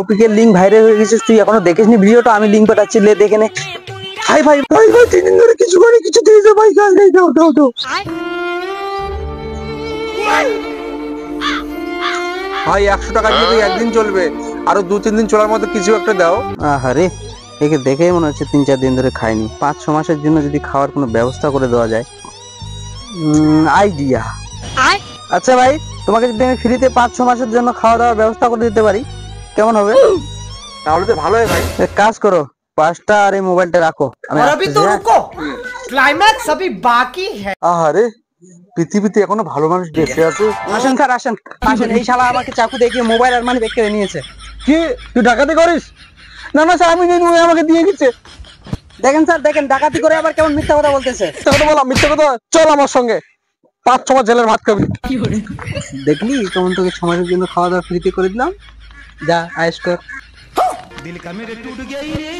টপিকের link viral হয়ে গেছে, তুই এখনো দেখিসনি ভিডিওটা? আমি লিঙ্ক পাঠাচ্ছি, লে দেখে নে। ভাই ভাই ভাই ভাই 3 দিন ধরে কিছু করে কিছু দিয়েছে ভাই, কাজ নেই, দাও দাও দাও। ভাই 100 টাকা দিয়ে তো একদিন চলবে, আরো 2-3 দিন চলার মতো কিছু একটা দাও। আরে একে দেখেই মনে হচ্ছে 3-4 দিন ধরে খাইনি। 5-6 মাসের জন্য যদি খাওয়ার কোনো ব্যবস্থা করে দেওয়া যায়, আইডিয়া। আচ্ছা ভাই, তোমাকে যদি আমি ফ্রিতে 5-6 মাসের জন্য খাওয়া দাওয়ার ব্যবস্থা করে দিতে পারি, কেমন হবে? তাহলে তো ভালোই ভাই। এক কাজ করো, 5টা আর এই মোবাইলটা রাখো। और अभी तो रुको, क्लाइमैक्स अभी बाकी है। আহারে, পৃথিবীতে এখনো ভালো মানুষ বেঁচে আছে। আসেন স্যার, আসেন আসেন। এই শালা আমাকে চাকু দেখিয়ে মোবাইল আর মানি ব্যাগ কেড়ে নিয়েছে। কি তুই ডাকাতি করিস? না না স্যার, আমি নিয়ে আমাকে দিয়ে গেছে। দেখেন স্যার, দেখেন ডাকাতি করে আবার কেমন মিথ্যা কথা বলতেছে। মিথ্যা কথা বলা, মিথ্যা কথা। চল আমার সঙ্গে, 5-6 মাস জেলের ভাত খাবি। দেখলি কেমন তোকে 6 মাসের জন্য খাওয়া দাওয়া ফ্রিতে করে দিলাম। যা আয়েশ কর। दिल का मेरे टूट गया रे।